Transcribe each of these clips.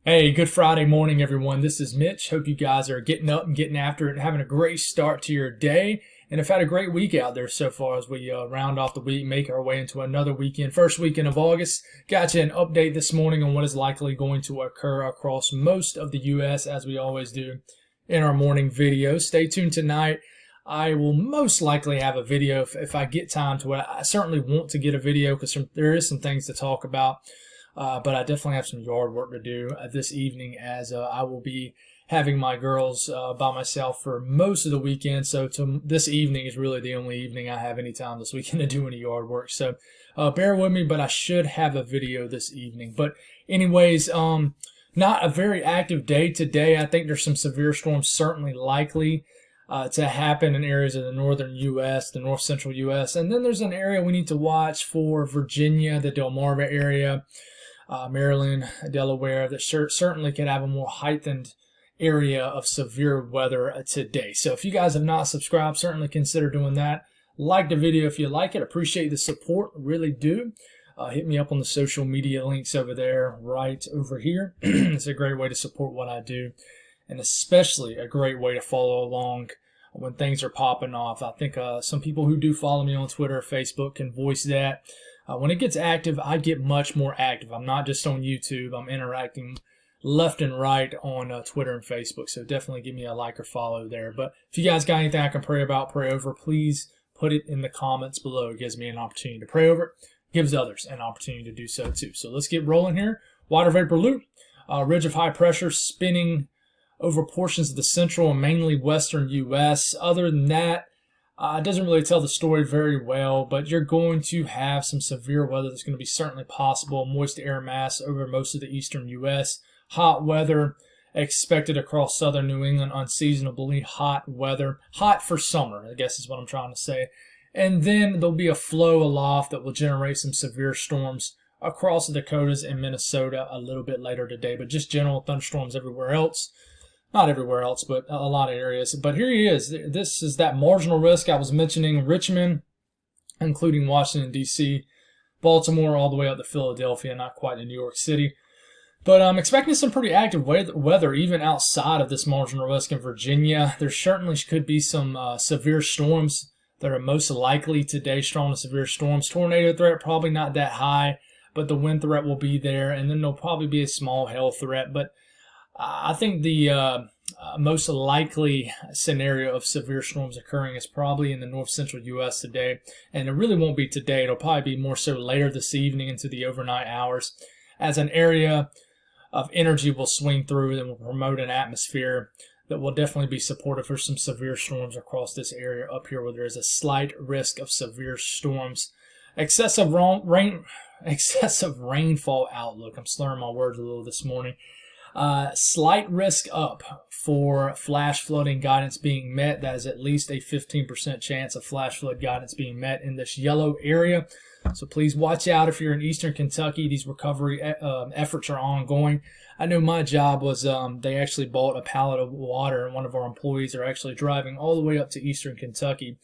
Hey, good Friday morning, everyone. This is Mitch. Hope you guys are getting up and getting after it and having a great start to your day. And have had a great week out there so far as we round off the week, make our way into another weekend. First weekend of August. Got you an update this morning on what is likely going to occur across most of the U.S., as we always do in our morning video. Stay tuned tonight. I will most likely have a video if I get time to it. I certainly want to get a video because there is some things to talk about. But I definitely have some yard work to do this evening as I will be having my girls by myself for most of the weekend. So this evening is really the only evening I have any time this weekend to do any yard work. So bear with me, but I should have a video this evening. But anyways, not a very active day today. I think there's some severe storms certainly likely to happen in areas of the northern U.S., the north central U.S. And then there's an area we need to watch for Virginia, the Delmarva area. Maryland, Delaware, that certainly could have a more heightened area of severe weather today. So if you guys have not subscribed, certainly consider doing that. Like the video if you like it. Appreciate the support, really do. Hit me up on the social media links over there, right over here. It's a great way to support what I do, and especially a great way to follow along when things are popping off. I think some people who do follow me on Twitter or Facebook can voice that. When it gets active, I get much more active. I'm not just on YouTube. I'm interacting left and right on Twitter and Facebook. So definitely give me a like or follow there. But if you guys got anything I can pray about, pray over, please put it in the comments below. It gives me an opportunity to pray over it. Gives others an opportunity to do so too. So let's get rolling here. Water vapor loop. Ridge of high pressure spinning over portions of the central and mainly western U.S. Other than that, it doesn't really tell the story very well, but you're going to have some severe weather that's going to be certainly possible. Moist air mass over most of the eastern U.S. Hot weather expected across southern New England, unseasonably hot weather. Hot for summer, I guess is what I'm trying to say. And then there'll be a flow aloft that will generate some severe storms across the Dakotas and Minnesota a little bit later today, but just general thunderstorms everywhere else. Not everywhere else, but a lot of areas. But here he is. This is that marginal risk I was mentioning. Richmond, including Washington, D.C., Baltimore, all the way up to Philadelphia, not quite in New York City. But I'm expecting some pretty active weather even outside of this marginal risk in Virginia. There certainly could be some severe storms that are most likely today, strong to severe storms. Tornado threat, probably not that high, but the wind threat will be there. And then there'll probably be a small hail threat. But I think the most likely scenario of severe storms occurring is probably in the north central U.S. today. And it really won't be today. It'll probably be more so later this evening into the overnight hours, as an area of energy will swing through and will promote an atmosphere that will definitely be supportive for some severe storms across this area up here where there is a slight risk of severe storms. Excessive rainfall outlook. I'm slurring my words a little this morning. Slight risk up for flash flooding guidance being met. That is at least a 15% chance of flash flood guidance being met in this yellow area. So please watch out if you're in eastern Kentucky. These recovery efforts are ongoing. I know my job was they actually bought a pallet of water, and one of our employees are actually driving all the way up to eastern Kentucky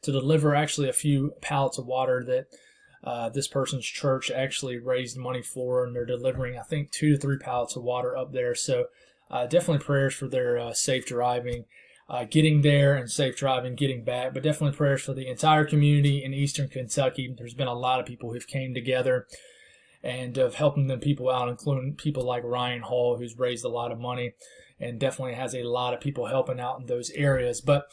to deliver actually a few pallets of water that this person's church actually raised money for, and they're delivering, I think, 2 to 3 pallets of water up there. So definitely prayers for their safe driving, getting there, and safe driving, getting back. But definitely prayers for the entire community in eastern Kentucky. There's been a lot of people who've came together and of helping them people out, including people like Ryan Hall, who's raised a lot of money and definitely has a lot of people helping out in those areas. But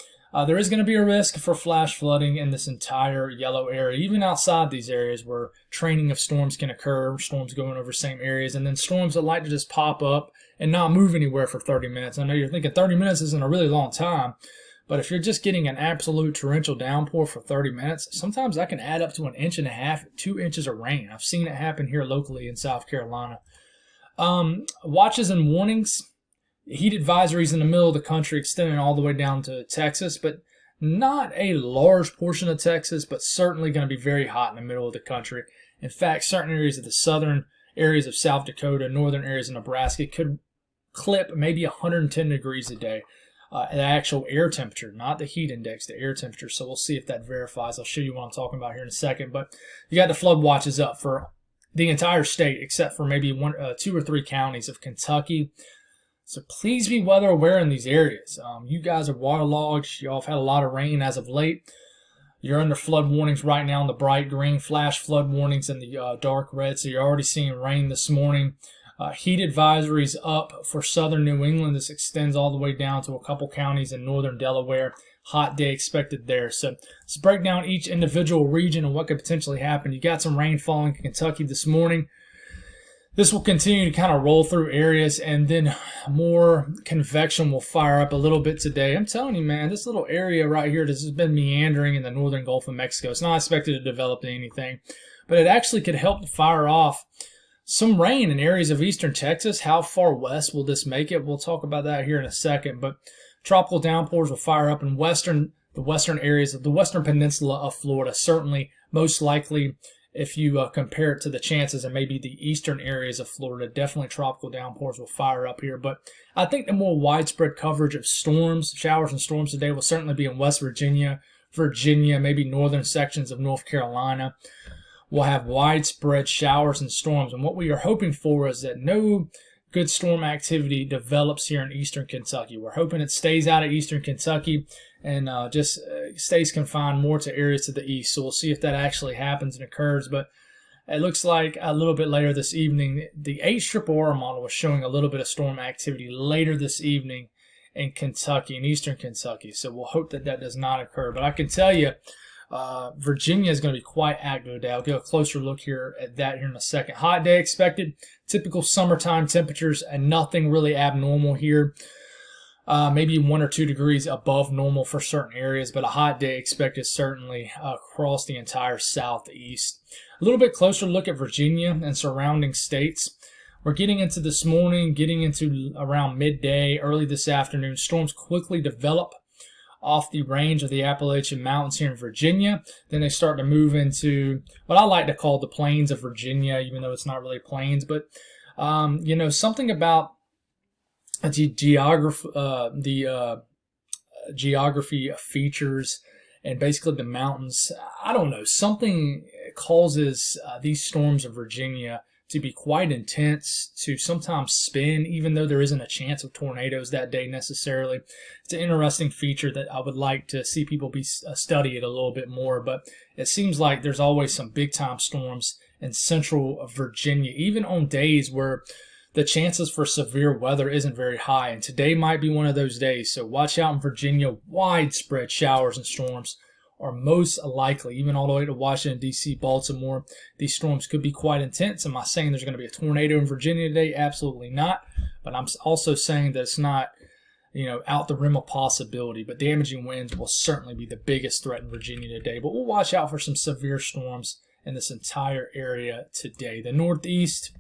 there is going to be a risk for flash flooding in this entire yellow area, even outside these areas where training of storms can occur, storms going over same areas, and then storms that like to just pop up and not move anywhere for 30 minutes. I know you're thinking 30 minutes isn't a really long time, but if you're just getting an absolute torrential downpour for 30 minutes, sometimes that can add up to 1.5 inches, 2 inches of rain. I've seen it happen here locally in South Carolina. Watches and warnings. Heat advisories in the middle of the country extending all the way down to Texas, but not a large portion of Texas, but certainly going to be very hot in the middle of the country. In fact, certain areas of the southern areas of South Dakota, northern areas of Nebraska could clip maybe 110 degrees a day. The actual air temperature, not the heat index, the air temperature. So we'll see if that verifies. I'll show you what I'm talking about here in a second. But you got the flood watches up for the entire state except for maybe two or three counties of Kentucky. So please be weather aware in these areas. You guys are waterlogged. Y'all have had a lot of rain as of late. You're under flood warnings right now in the bright green, flash flood warnings in the dark red. So you're already seeing rain this morning. Heat advisories up for southern New England. This extends all the way down to a couple counties in northern Delaware. Hot day expected there. So let's break down each individual region and what could potentially happen. You got some rain falling in Kentucky this morning. This will continue to kind of roll through areas, and then more convection will fire up a little bit today. I'm telling you, man, this little area right here has been meandering in the northern Gulf of Mexico. It's not expected to develop anything, but it actually could help to fire off some rain in areas of eastern Texas. How far west will this make it? We'll talk about that here in a second, but tropical downpours will fire up in the western areas of the western peninsula of Florida. Certainly, most likely, if you compare it to the chances in maybe the eastern areas of Florida, definitely tropical downpours will fire up here. But I think the more widespread coverage of storms, showers and storms today will certainly be in West Virginia, maybe northern sections of North Carolina. We'll have widespread showers and storms. And what we are hoping for is that no good storm activity develops here in eastern Kentucky. We're hoping it stays out of eastern Kentucky and just stays confined more to areas to the east. So we'll see if that actually happens and occurs. But it looks like a little bit later this evening, the HRRR model was showing a little bit of storm activity later this evening in Kentucky, in eastern Kentucky. So we'll hope that that does not occur. But I can tell you, Virginia is going to be quite active today. I'll get a closer look here at that here in a second. Hot day expected. Typical summertime temperatures and nothing really abnormal here. Maybe 1 or 2 degrees above normal for certain areas, but a hot day expected certainly across the entire southeast. A little bit closer look at Virginia and surrounding states. We're getting into this morning, getting into around midday, early this afternoon. Storms quickly develop off the range of the Appalachian Mountains here in Virginia. Then they start to move into what I like to call the plains of Virginia, even though it's not really plains. But, something about the geography features and basically the mountains, I don't know, something causes these storms of Virginia to be quite intense, to sometimes spin, even though there isn't a chance of tornadoes that day necessarily. It's an interesting feature that I would like to see people study it a little bit more, but it seems like there's always some big-time storms in central Virginia, even on days where the chances for severe weather isn't very high, and today might be one of those days. So watch out in Virginia. Widespread showers and storms are most likely, even all the way to Washington, D.C., Baltimore. These storms could be quite intense. Am I saying there's going to be a tornado in Virginia today? Absolutely not. But I'm also saying that it's not, out the realm of possibility. But damaging winds will certainly be the biggest threat in Virginia today. But we'll watch out for some severe storms in this entire area today. The Northeast,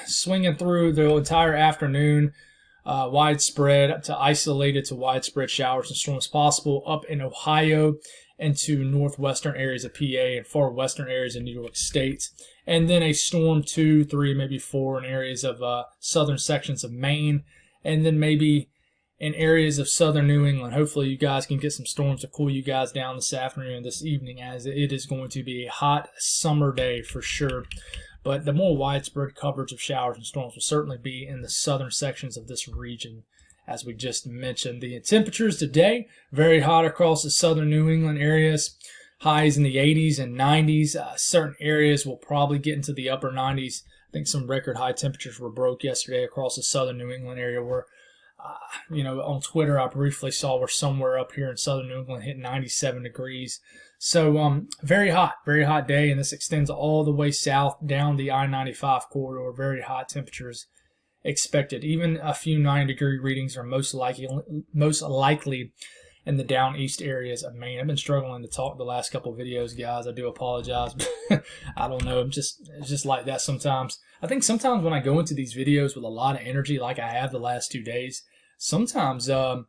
swinging through the entire afternoon. Widespread to isolated to widespread showers and storms possible up in Ohio into northwestern areas of PA and far western areas of New York State. And then a storm 2, 3, maybe 4 in areas of southern sections of Maine. And then maybe in areas of southern New England. Hopefully you guys can get some storms to cool you guys down this afternoon and this evening, as it is going to be a hot summer day for sure. But the more widespread coverage of showers and storms will certainly be in the southern sections of this region, as we just mentioned. The temperatures today, very hot across the southern New England areas. Highs in the 80s and 90s. Certain areas will probably get into the upper 90s. I think some record high temperatures were broke yesterday across the southern New England area where, on Twitter I briefly saw where somewhere up here in southern New England hit 97 degrees. So very hot day, and this extends all the way south down the I-95 corridor. Very hot temperatures expected. Even a few 90-degree readings are most likely in the down east areas of Maine. I've been struggling to talk the last couple of videos, guys. I do apologize. I don't know. It's just like that sometimes. I think sometimes when I go into these videos with a lot of energy, like I have the last 2 days, sometimes I'm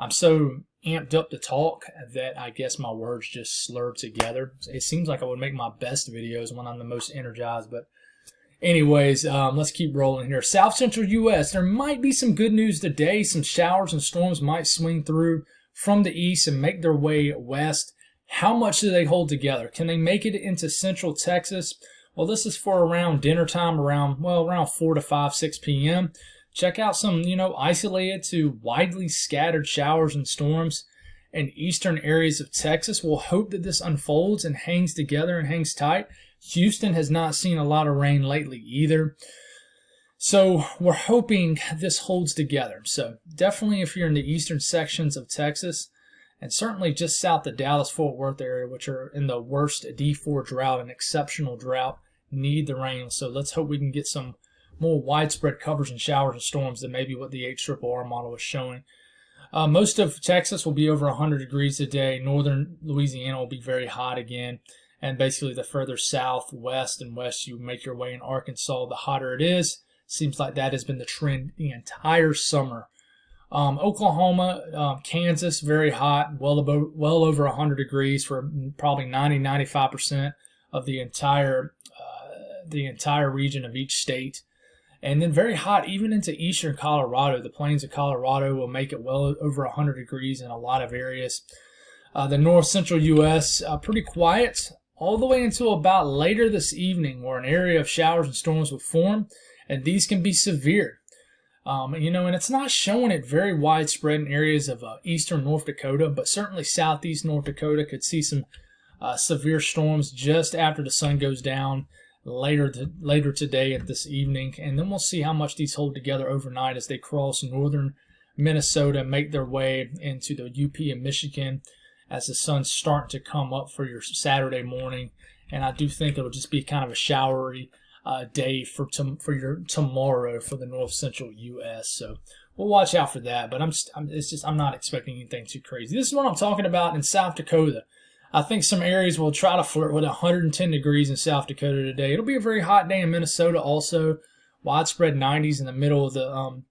so amped up to talk that I guess my words just slur together. It seems like I would make my best videos when I'm the most energized, but anyways, let's keep rolling here. South Central U.S., there might be some good news today. Some showers and storms might swing through from the east and make their way west. How much do they hold together? Can they make it into central Texas? Well, this is for around dinner time, around 4 to 5, 6 p.m. Check out some, isolated to widely scattered showers and storms in eastern areas of Texas. We'll hope that this unfolds and hangs together and hangs tight. Houston has not seen a lot of rain lately either. So we're hoping this holds together. So definitely if you're in the eastern sections of Texas, and certainly just south of Dallas-Fort Worth area, which are in the worst D4 drought, an exceptional drought, need the rain. So let's hope we can get some more widespread coverage and showers and storms than maybe what the HRRR model is showing. Most of Texas will be over 100 degrees today. Northern Louisiana will be very hot again. And basically the further south, west, and west you make your way in Arkansas, the hotter it is. Seems like that has been the trend the entire summer. Oklahoma, Kansas, very hot, well over 100 degrees for probably 90-95% of the entire region of each state. And then very hot even into eastern Colorado. The plains of Colorado will make it well over 100 degrees in a lot of areas. The north central U.S., pretty quiet all the way until about later this evening, where an area of showers and storms will form, and these can be severe. And it's not showing it very widespread in areas of eastern North Dakota, but certainly southeast North Dakota could see some severe storms just after the sun goes down later today and this evening. And then we'll see how much these hold together overnight as they cross northern Minnesota, make their way into the UP and Michigan as the sun's starting to come up for your Saturday morning. And I do think it'll just be kind of a showery day for your tomorrow for the north central U.S. So we'll watch out for that. But I'm not expecting anything too crazy. This is what I'm talking about in South Dakota. I think some areas will try to flirt with 110 degrees in South Dakota today. It'll be a very hot day in Minnesota also. Widespread 90s in the middle of the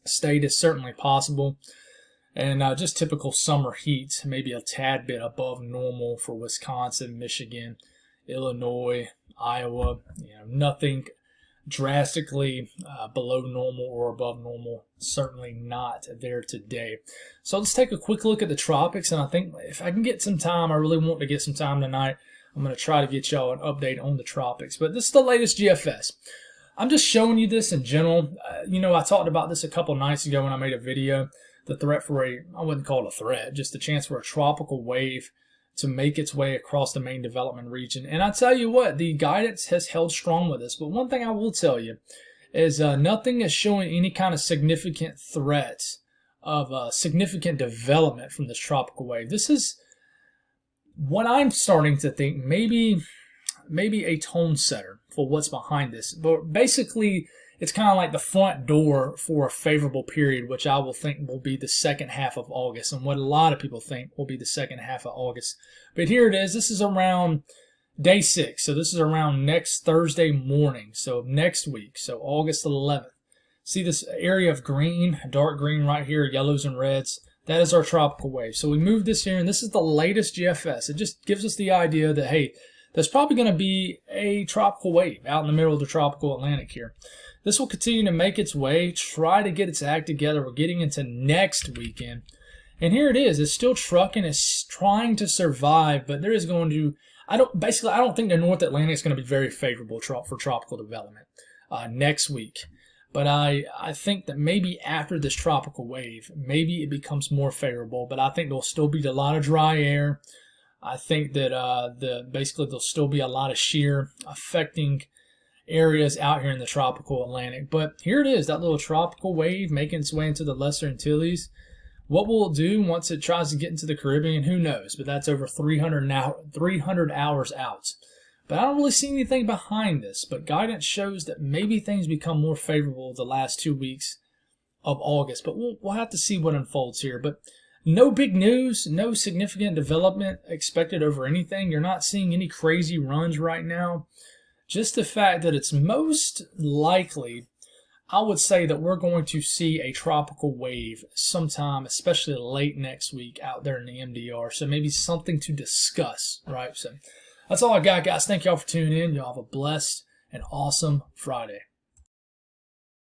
state is certainly possible. And just typical summer heat, maybe a tad bit above normal for Wisconsin, Michigan, Illinois, Iowa. Nothing drastically below normal or above normal. Certainly not there today. So let's take a quick look at the tropics. And I think if I can get some time, I really want to get some time tonight, I'm going to try to get y'all an update on the tropics. But this is the latest GFS. I'm just showing you this in general. I talked about this a couple nights ago when I made a video. The threat for I wouldn't call it a threat, just the chance for a tropical wave to make its way across the main development region. And I tell you what, the guidance has held strong with us. But one thing I will tell you is nothing is showing any kind of significant threat of significant development from this tropical wave. This is what I'm starting to think maybe a tone setter for what's behind this. But basically, it's kind of like the front door for a favorable period, which I will think will be the second half of August, and what a lot of people think will be the second half of August. But here it is. This is around day 6. So this is around next Thursday morning, so next week, so August 11th. See this area of green, dark green right here, yellows and reds? That is our tropical wave. So we moved this here, and this is the latest GFS. It just gives us the idea that, hey, there's probably going to be a tropical wave out in the middle of the tropical Atlantic here. This will continue to make its way, try to get its act together. We're getting into next weekend. And here it is. It's still trucking. It's trying to survive, but there is going to, I don't think the North Atlantic is going to be very favorable for tropical development next week. But I think that maybe after this tropical wave, maybe it becomes more favorable. But I think there'll still be a lot of dry air. I think that basically there'll still be a lot of shear affecting areas out here in the tropical Atlantic. But here it is, that little tropical wave making its way into the Lesser Antilles. What will it do once it tries to get into the Caribbean? Who knows? But that's over 300 hours out. But I don't really see anything behind this. But guidance shows that maybe things become more favorable the last 2 weeks of August. But we'll have to see what unfolds here. But no big news, no significant development expected over anything. You're not seeing any crazy runs right now. Just the fact that it's most likely, I would say that we're going to see a tropical wave sometime, especially late next week out there in the MDR. So maybe something to discuss, right? So that's all I got, guys. Thank y'all for tuning in. Y'all have a blessed and awesome Friday.